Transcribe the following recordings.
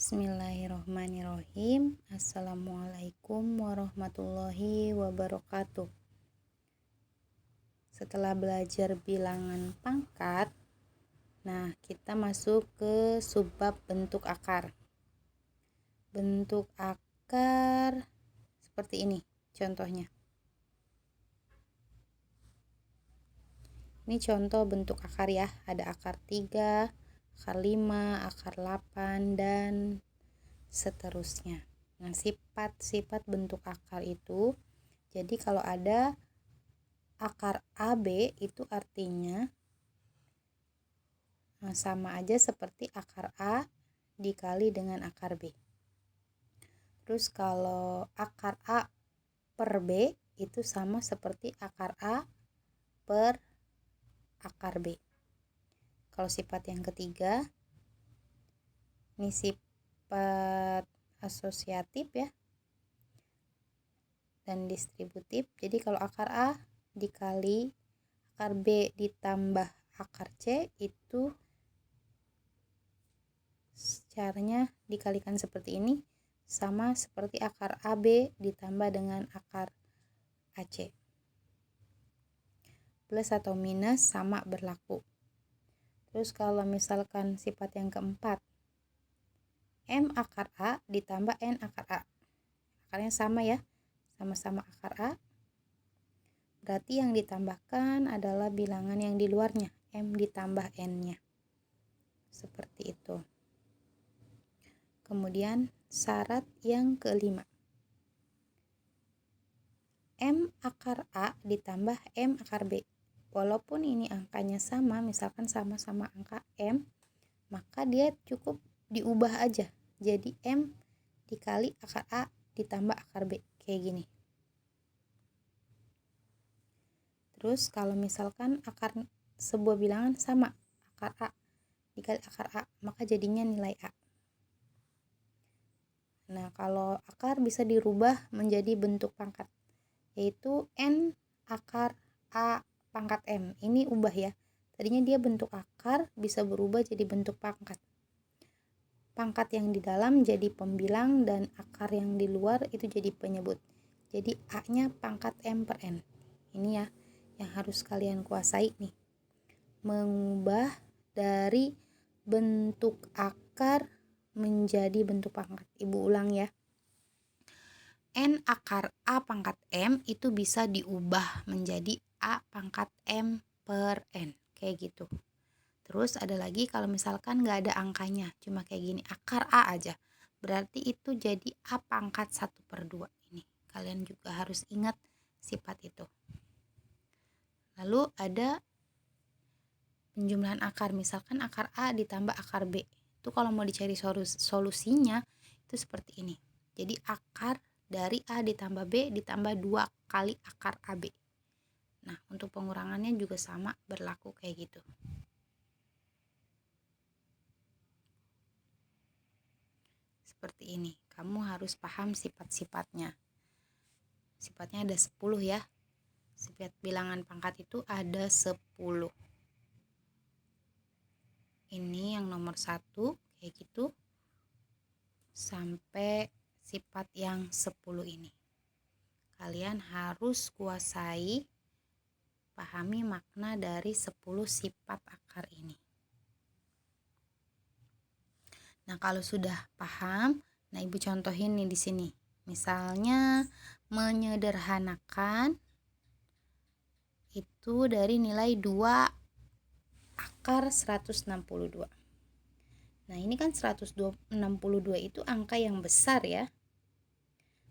Bismillahirrohmanirrohim. Assalamualaikum warahmatullahi wabarakatuh. Setelah belajar bilangan pangkat, nah kita masuk ke subbab bentuk akar. Bentuk akar seperti ini contohnya. Ini contoh bentuk akar ya, ada akar 3, akar 5, akar 8, dan seterusnya. Nah, sifat-sifat bentuk akar itu, jadi kalau ada akar AB itu artinya sama aja seperti akar A dikali dengan akar B. Terus kalau akar A per B itu sama seperti akar A per akar B. Kalau sifat yang ketiga, ini sifat asosiatif ya, dan distributif. Jadi kalau akar A dikali akar B ditambah akar C itu caranya dikalikan seperti ini, sama seperti akar AB ditambah dengan akar AC. Plus atau minus sama berlaku. Terus kalau misalkan sifat yang keempat, M akar A ditambah N akar A, akarnya sama ya, sama-sama akar A, berarti yang ditambahkan adalah bilangan yang di luarnya, M ditambah N nya, seperti itu. Kemudian syarat yang kelima, M akar A ditambah M akar B. Walaupun ini angkanya sama, misalkan sama-sama angka M, maka dia cukup diubah aja jadi M dikali akar A ditambah akar B, kayak gini. Terus kalau misalkan akar sebuah bilangan sama, akar A dikali akar A, maka jadinya nilai A. Nah, kalau akar bisa dirubah menjadi bentuk pangkat, yaitu N akar A pangkat M. Ini ubah ya. Tadinya dia bentuk akar, bisa berubah jadi bentuk pangkat. Pangkat yang di dalam jadi pembilang dan akar yang di luar itu jadi penyebut. Jadi A-nya pangkat M per N. Ini ya yang harus kalian kuasai nih. Mengubah dari bentuk akar menjadi bentuk pangkat. Ibu ulang ya. N akar A pangkat M itu bisa diubah menjadi A pangkat M per N, kayak gitu. Terus ada lagi kalau misalkan nggak ada angkanya, cuma kayak gini, akar A aja, berarti itu jadi A pangkat 1/2. Ini kalian juga harus ingat sifat itu. Lalu ada penjumlahan akar, misalkan akar A ditambah akar B, itu kalau mau dicari solusinya itu seperti ini. Jadi akar dari A ditambah B ditambah 2 kali akar AB. Nah, untuk pengurangannya juga sama berlaku kayak gitu. Seperti ini. Kamu harus paham sifat-sifatnya. Sifatnya ada 10 ya. Sifat bilangan pangkat itu ada 10. Ini yang nomor 1 kayak gitu. Sampai sifat yang 10 ini. Kalian harus kuasai, pahami makna dari 10 sifat akar ini. Nah, kalau sudah paham, nah Ibu contohin nih di sini. Misalnya menyederhanakan itu dari nilai 2 akar 162. Nah, ini kan 162 itu angka yang besar ya.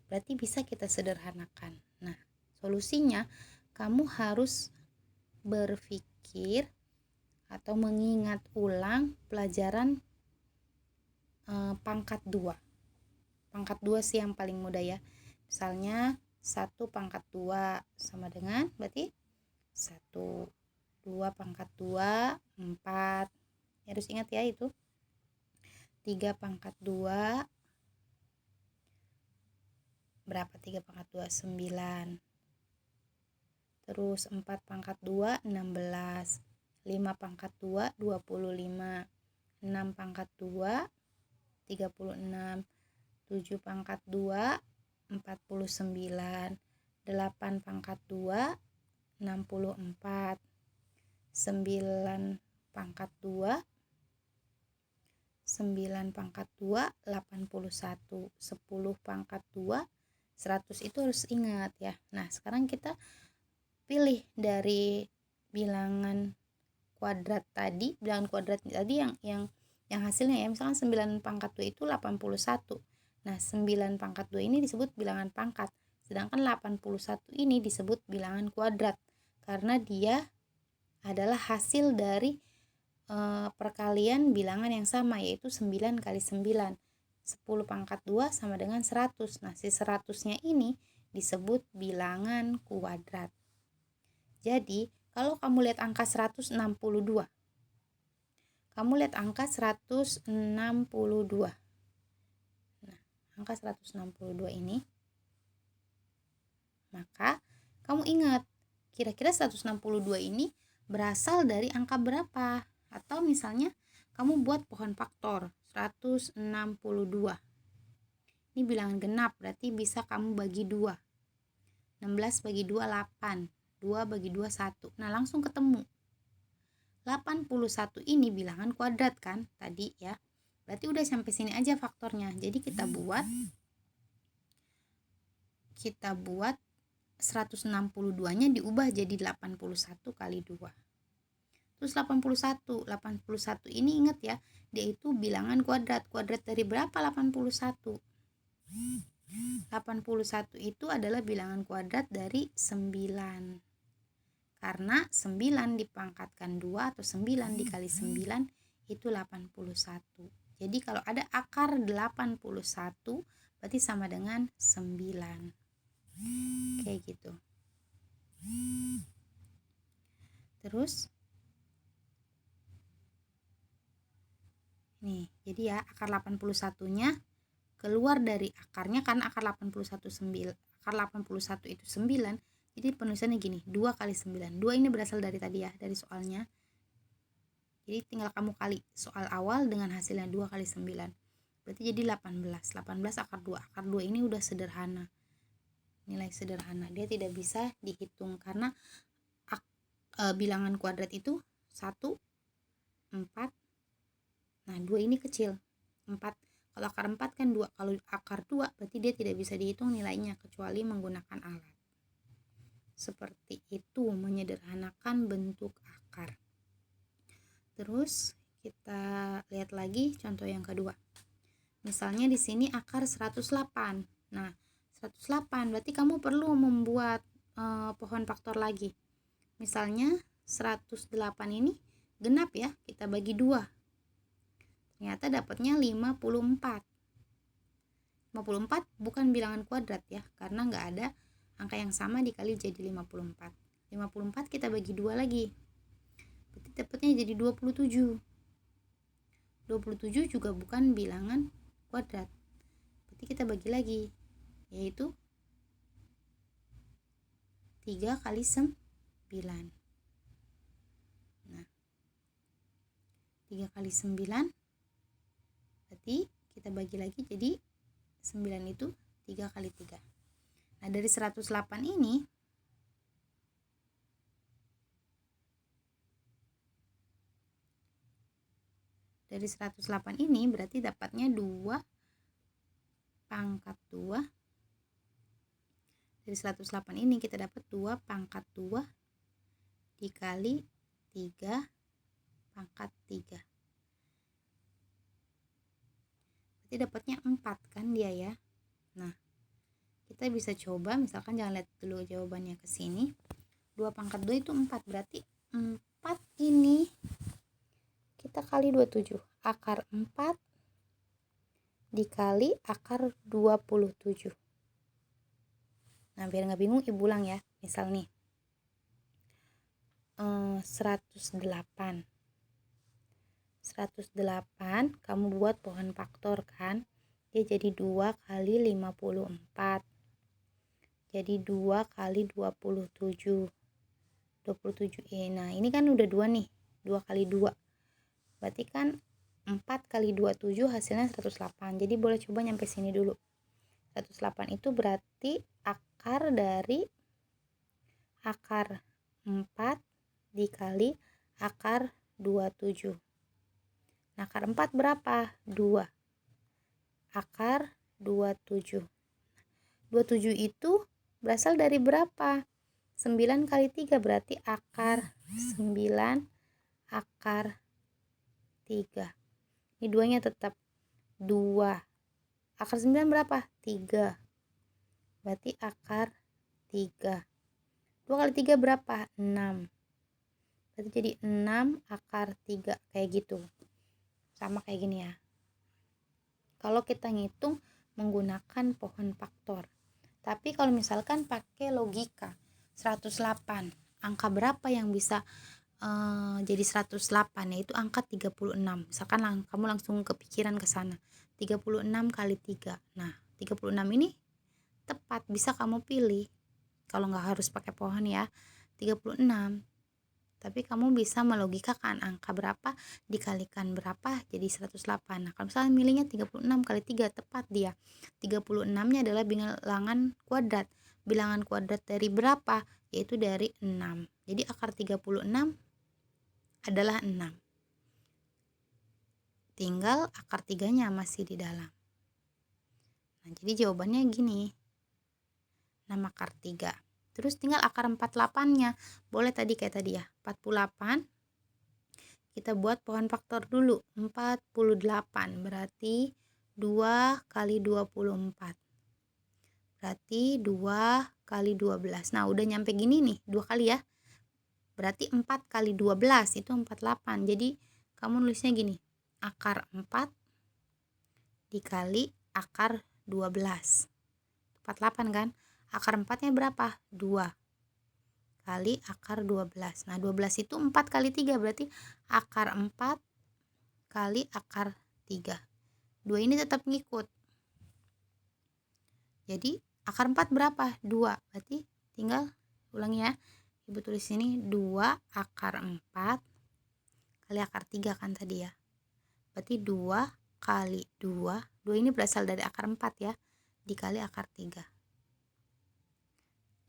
Berarti bisa kita sederhanakan. Nah, solusinya kamu harus berpikir atau mengingat ulang pelajaran pangkat 2. Pangkat 2 sih yang paling mudah ya. Misalnya 1 pangkat 2 sama dengan berarti 1, 2 pangkat 2, 4. Harus ingat ya itu. 3 pangkat 2 berapa? 3 pangkat 2 9. Terus 4 pangkat 2 16. 5 pangkat 2 25. 6 pangkat 2 36, 7 pangkat 2, 49, 8 pangkat 2, 64, 9 pangkat 2, 9 pangkat 2, 81, 10 pangkat 2, 100. Itu harus ingat ya. Nah, sekarang kita pilih dari bilangan kuadrat tadi yang hasilnya ya. Misalkan 9 pangkat 2 itu 81. Nah, 9 pangkat 2 ini disebut bilangan pangkat. Sedangkan 81 ini disebut bilangan kuadrat karena dia adalah hasil dari perkalian bilangan yang sama, yaitu 9 kali 9. 10 pangkat 2 sama dengan 100. Nah, si 100-nya ini disebut bilangan kuadrat. Jadi, kalau kamu lihat angka 162. Kamu lihat angka 162. Nah, angka 162 ini, maka kamu ingat, kira-kira 162 ini berasal dari angka berapa? Atau misalnya kamu buat pohon faktor 162. Ini bilangan genap, berarti bisa kamu bagi 2. 16 bagi 2 8, 2 bagi 2 1. Nah, langsung ketemu. 81 ini bilangan kuadrat kan tadi ya. Berarti udah sampai sini aja faktornya. Jadi kita buat 162-nya diubah jadi 81 kali 2. Terus 81 ini ingat ya, dia itu bilangan kuadrat. Kuadrat dari berapa 81? 81 itu adalah bilangan kuadrat dari 9. Karena 9 dipangkatkan 2 atau 9 dikali 9 itu 81. Jadi kalau ada akar 81 berarti sama dengan 9. Kayak gitu. Terus nih, jadi ya akar 81-nya keluar dari akarnya karena akar 81 itu 9. Jadi penulisannya gini, 2 kali 9. 2 ini berasal dari tadi ya, dari soalnya. Jadi tinggal kamu kali soal awal dengan hasilnya 2 kali 9. Berarti jadi 18. 18 akar 2. Akar 2 ini udah sederhana. Nilai sederhana. Dia tidak bisa dihitung karena bilangan kuadrat itu 1, 4. Nah, 2 ini kecil. 4. Kalau akar 4 kan 2. Kalau akar 2 berarti dia tidak bisa dihitung nilainya kecuali menggunakan alat. Seperti itu, menyederhanakan bentuk akar. Terus kita lihat lagi contoh yang kedua. Misalnya di sini akar 108. Nah, 108 berarti kamu perlu membuat pohon faktor lagi. Misalnya 108 ini genap ya, kita bagi 2. Ternyata dapatnya 54. 54 bukan bilangan kuadrat ya, karena nggak ada angka yang sama dikali jadi 54. 54 kita bagi 2 lagi. Berarti dapatnya jadi 27. 27 juga bukan bilangan kuadrat. Berarti kita bagi lagi, yaitu 3 kali 9. Nah, 3 kali 9 berarti kita bagi lagi jadi 9 itu 3 kali 3. Nah, dari 108 ini berarti dapatnya 2 pangkat 2. Dari 108 ini kita dapat 2 pangkat 2 dikali 3 pangkat 3. Berarti dapatnya 4 kan dia ya. Nah, kita bisa coba, misalkan jangan lihat dulu jawabannya ke sini. 2 pangkat 2 itu 4, berarti 4 ini kita kali 27. Akar 4 dikali akar 27. Nah, biar nggak bingung ibu ulang ya. Misal nih 108 kamu buat pohon faktor kan, dia jadi 2 kali 54. Jadi 2 kali 27. Nah, ini kan udah 2 nih, 2 kali 2 berarti kan 4 kali 27 hasilnya 108. Jadi boleh coba nyampe sini dulu. 108 itu berarti akar dari akar 4 dikali akar 27. Nah, akar 4 berapa? 2. Akar 27. 27 itu berasal dari berapa? 9 kali 3 berarti akar 9 akar 3. Ini duanya tetap 2. Akar 9 berapa? 3. Berarti akar 3. 2 kali 3 berapa? 6. Berarti jadi 6 akar 3. Kayak gitu. Sama kayak gini ya. Kalau kita ngitung menggunakan pohon faktor. Tapi kalau misalkan pakai logika 108, angka berapa yang bisa jadi 108, yaitu angka 36. Misalkan kamu langsung kepikiran ke sana. 36 kali 3. Nah, 36 ini tepat, bisa kamu pilih. Kalau nggak harus pakai pohon ya, 36. Tapi kamu bisa melogikakan angka berapa dikalikan berapa jadi 108. Nah, kalau misalnya milihnya 36 kali 3, tepat dia. 36-nya adalah bilangan kuadrat. Bilangan kuadrat dari berapa? Yaitu dari 6. Jadi akar 36 adalah 6. Tinggal akar 3-nya masih di dalam. Nah, jadi jawabannya gini. 6 akar 3. Terus tinggal akar 48-nya. Boleh tadi kayak tadi ya. 48. Kita buat pohon faktor dulu. 48 berarti 2 kali 24. Berarti 2 kali 12. Nah, udah nyampe gini nih, 2 kali ya. Berarti 4 kali 12 itu 48. Jadi kamu nulisnya gini, akar 4 dikali akar 12. 48 kan? Akar 4-nya berapa? 2 kali akar 12. Nah, 12 itu 4 kali 3 berarti akar 4 kali akar 3. 2 ini tetap ngikut. Jadi akar 4 berapa? 2. Berarti tinggal ulangi ya. Ibu tulis sini 2 akar 4 kali akar 3 kan tadi ya. Berarti 2 kali 2. 2 ini berasal dari akar 4 ya. Dikali akar 3.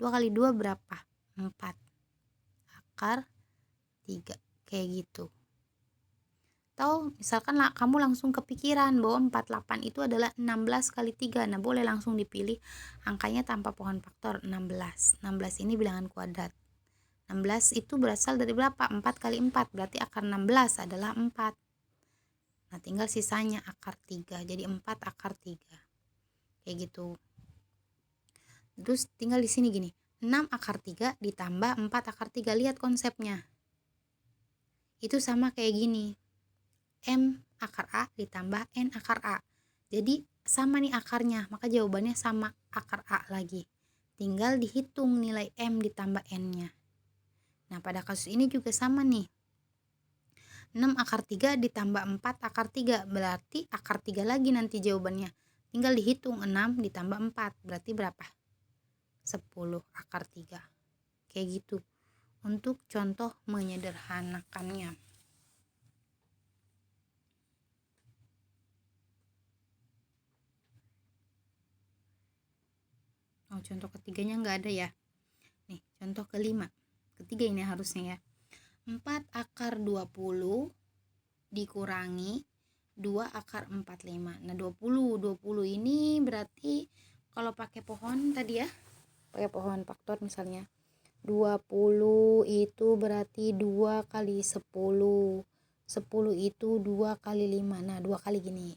2 kali 2 berapa? 4. Akar 3. Kayak gitu. Atau misalkan kamu langsung kepikiran bahwa 48 itu adalah 16 kali 3. Nah, boleh langsung dipilih angkanya tanpa pohon faktor, 16. 16 ini bilangan kuadrat. 16 itu berasal dari berapa? 4 kali 4. Berarti akar 16 adalah 4. Nah, tinggal sisanya akar 3. Jadi 4 akar 3. Kayak gitu. Terus tinggal di sini gini. 6 akar 3 ditambah 4 akar 3. Lihat konsepnya. Itu sama kayak gini. M akar A ditambah N akar A. Jadi sama nih akarnya, maka jawabannya sama akar A lagi. Tinggal dihitung nilai M ditambah N-nya. Nah, pada kasus ini juga sama nih. 6 akar 3 ditambah 4 akar 3. Berarti akar 3 lagi nanti jawabannya. Tinggal dihitung 6 ditambah 4. Berarti berapa? 10 akar 3. Kayak gitu. Untuk contoh menyederhanakannya. Oh, contoh ketiganya nggak ada ya. Nih, contoh kelima. Ketiga ini harusnya ya. 4 akar 20 dikurangi 2 akar 45. Nah, 20 ini berarti kalau pakai pohon tadi ya, pakai pohon faktor misalnya. 20 itu berarti 2 kali 10. 10 itu 2 kali 5. Nah, 2 kali gini.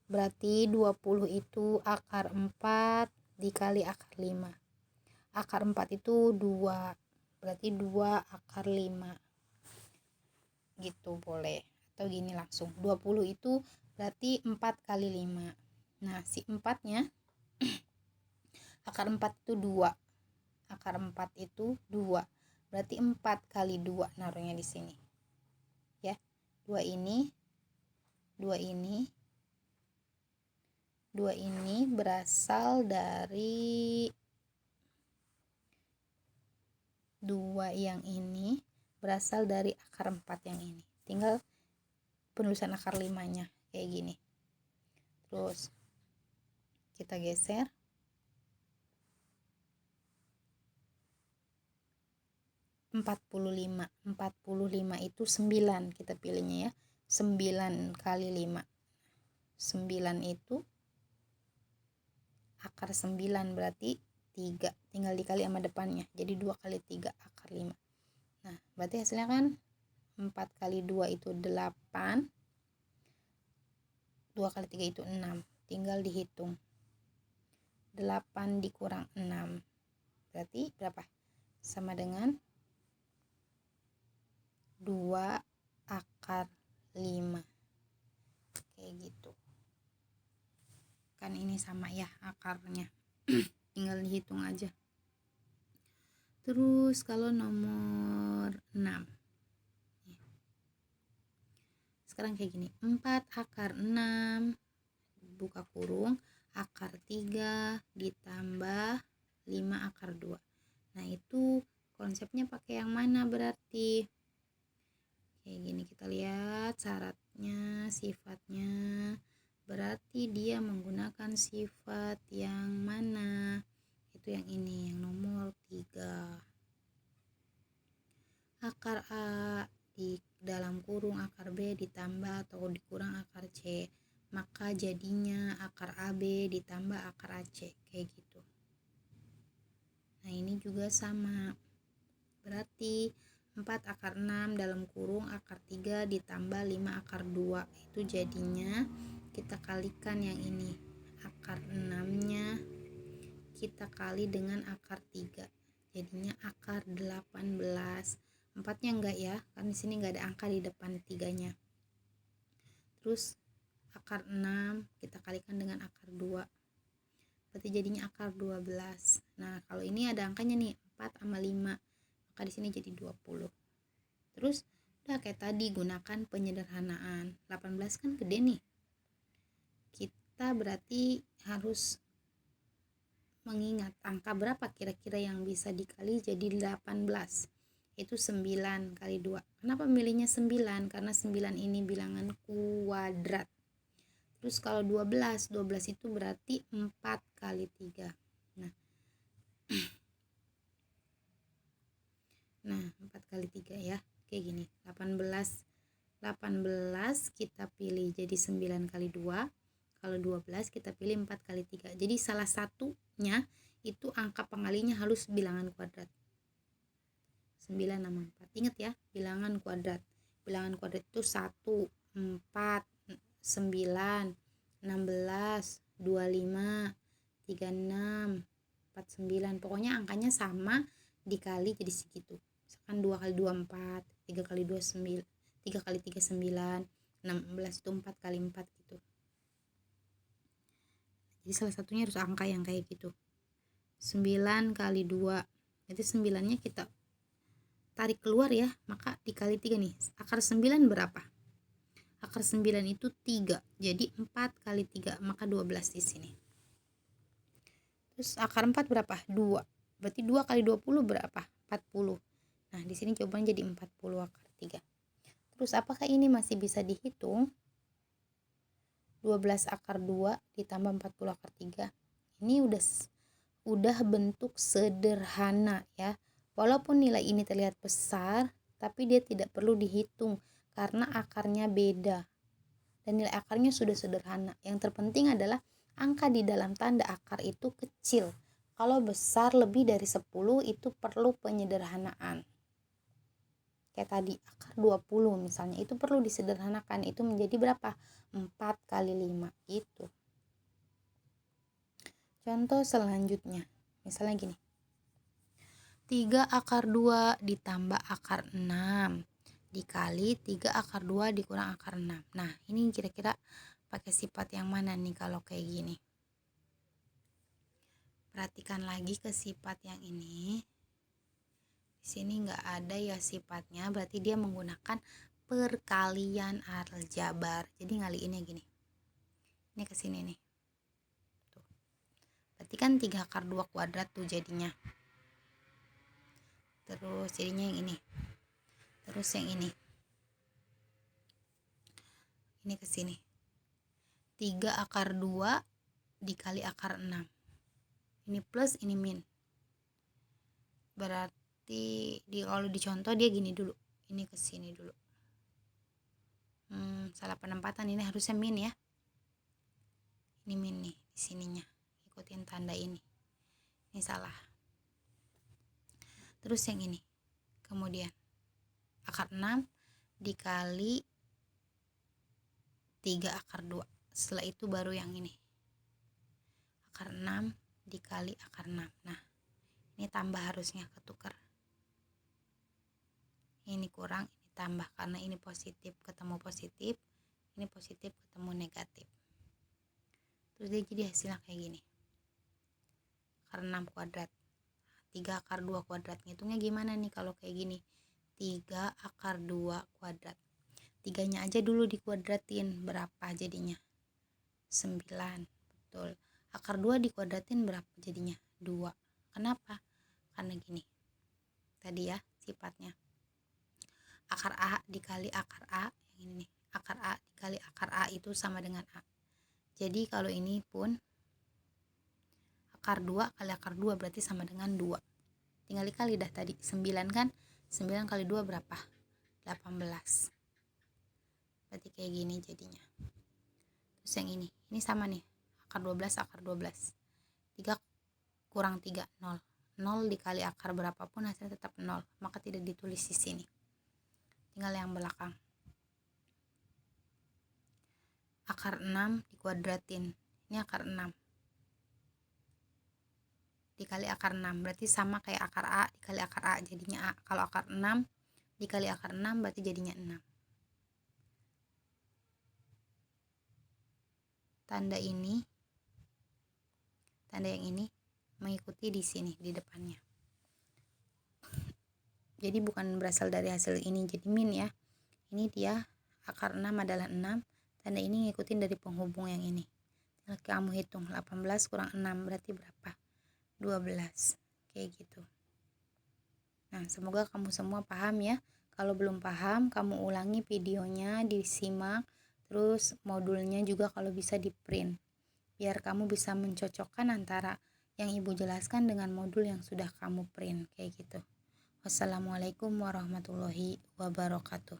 Berarti 20 itu akar 4 dikali akar 5. Akar 4 itu 2. Berarti 2 akar 5. Gitu boleh. Atau gini langsung. 20 itu berarti 4 kali 5. Nah, si 4-nya akar 4 itu 2. Akar 4 itu 2. Berarti 4 kali 2 naruhnya di sini. Ya. 2 ini 2 ini berasal dari 2 yang ini berasal dari akar 4 yang ini. Tinggal penulisan akar 5-nya kayak gini. Terus kita geser. 45 itu 9 kita pilihnya ya. 9 kali 5. 9 itu akar 9 berarti 3. Tinggal dikali sama depannya. Jadi 2 kali 3 akar 5. Nah, berarti hasilnya kan 4 kali 2 itu 8. 2 kali 3 itu 6. Tinggal dihitung. 8 dikurang 6. Berarti berapa? Sama dengan 2 akar 5. Kayak gitu. Kan ini sama ya akarnya. Tinggal dihitung aja. Terus kalau nomor 6. Sekarang kayak gini. 4 akar 6 buka kurung akar 3 ditambah 5 akar 2. Nah, itu konsepnya pakai yang mana berarti? Kayak gini, kita lihat syaratnya, sifatnya. Berarti dia menggunakan sifat yang mana? Itu yang ini, yang nomor 3. Akar A di dalam kurung akar B ditambah atau dikurang akar C. Maka jadinya akar AB ditambah akar AC. Kayak gitu. Nah, ini juga sama. Berarti 4 akar 6 dalam kurung akar 3 ditambah 5 akar 2. Itu jadinya kita kalikan yang ini. Akar 6-nya kita kali dengan akar 3. Jadinya akar 18. 4-nya enggak ya, karena di sini enggak ada angka di depan 3-nya. Terus akar 6 kita kalikan dengan akar 2. Berarti jadinya akar 12. Nah, kalau ini ada angkanya nih, 4 sama 5. Maka di sini jadi 20. Terus udah kayak tadi, gunakan penyederhanaan. 18 kan gede nih. Kita berarti harus mengingat angka berapa kira-kira yang bisa dikali jadi 18. Itu 9 kali 2. Kenapa milihnya 9? Karena 9 ini bilangan kuadrat. Terus kalau 12 itu berarti 4 kali 3. Nah, 4 kali 3 ya. Kayak gini. 18 kita pilih jadi 9 kali 2. Kalau 12 kita pilih 4 kali 3. Jadi salah satunya itu angka pengalinya harus bilangan kuadrat. 9 sama 4. Ingat ya, bilangan kuadrat. Bilangan kuadrat itu 1, 4, 9, 16, 25, 36, 49. Pokoknya angkanya sama dikali jadi segitu. Misalkan 2 kali 2 4, 3 kali 2 9, 3 kali 3 9, 16 itu 4 kali 4 gitu. Jadi salah satunya harus angka yang kayak gitu. 9 kali 2. Jadi 9-nya kita tarik keluar ya, maka dikali 3 nih. Akar 9 berapa? Akar 9 itu 3. Jadi 4 kali 3, maka 12 di sini. Terus akar 4 berapa? 2. Berarti 2 kali 20 berapa? 40. Nah, di sini jawabannya jadi 40 akar 3. Terus apakah ini masih bisa dihitung? 12 akar 2 ditambah 40 akar 3. Ini udah bentuk sederhana ya. Walaupun nilai ini terlihat besar, tapi dia tidak perlu dihitung karena akarnya beda. Dan nilai akarnya sudah sederhana. Yang terpenting adalah angka di dalam tanda akar itu kecil. Kalau besar lebih dari 10 itu perlu penyederhanaan. Kayak tadi akar 20 misalnya, itu perlu disederhanakan. Itu menjadi berapa? 4 kali 5 itu. Contoh selanjutnya. Misalnya gini. 3 akar 2 ditambah akar 6 dikali 3 akar 2 dikurang akar 6. Nah, ini kira-kira pakai sifat yang mana nih kalau kayak gini? Perhatikan lagi ke sifat yang ini. Di sini nggak ada ya sifatnya, berarti dia menggunakan perkalian aljabar. Jadi ngaliinnya gini. Ini ke sini nih. Tuh. Berarti kan 3 akar 2 kuadrat tuh jadinya. Terus jadinya yang ini. Terus yang ini. ini ke sini. 3 akar 2 dikali akar 6. Ini plus, ini min. Berarti kalau dicontoh dia gini dulu. Ini ke sini dulu. Salah penempatan, ini harusnya min ya. Ini min nih di sininya. Ikutin tanda ini. Ini salah. Terus yang ini. Kemudian akar 6 dikali 3 akar 2. Setelah itu baru yang ini. Akar 6 dikali akar 6. Nah, ini tambah harusnya ketukar. Ini kurang, ini tambah karena ini positif ketemu positif, ini positif ketemu negatif. Terus dia jadi hasilnya kayak gini. Akar 6 kuadrat. 3 akar 2 kuadrat. Ngitungnya gimana nih kalau kayak gini? 3 akar 2 kuadrat. 3-nya aja dulu dikuadratin, berapa jadinya? 9. Betul. Akar 2 dikuadratin berapa jadinya? 2. Kenapa? Karena gini. Tadi ya sifatnya. Akar A dikali akar A, yang ini nih. Akar A dikali akar A itu sama dengan A. Jadi kalau ini pun akar 2 kali akar 2 berarti sama dengan 2. Tinggal dikali dah tadi. 9 kan? 9 kali 2 berapa? 18. Berarti kayak gini jadinya. Terus yang ini sama nih. Akar 12 akar 12. 3 kurang 3 0. 0 dikali akar berapapun hasilnya tetap 0. Maka tidak ditulis di sini. Tinggal yang belakang. Akar 6 dikuadratin. Ini akar 6 dikali akar 6 berarti sama kayak akar A dikali akar A, jadinya A. Kalau akar 6 dikali akar 6 berarti jadinya 6. Tanda yang ini mengikuti di sini di depannya. Jadi bukan berasal dari hasil ini jadi min ya. Ini dia akar 6 adalah 6. Tanda ini ngikutin dari penghubung yang ini. Kamu hitung 18 kurang 6 berarti berapa? 12. Kayak gitu. Nah, semoga kamu semua paham ya. Kalau belum paham, kamu ulangi videonya, disimak, terus modulnya juga kalau bisa di print. Biar kamu bisa mencocokkan antara yang Ibu jelaskan dengan modul yang sudah kamu print, kayak gitu. Wassalamualaikum warahmatullahi wabarakatuh.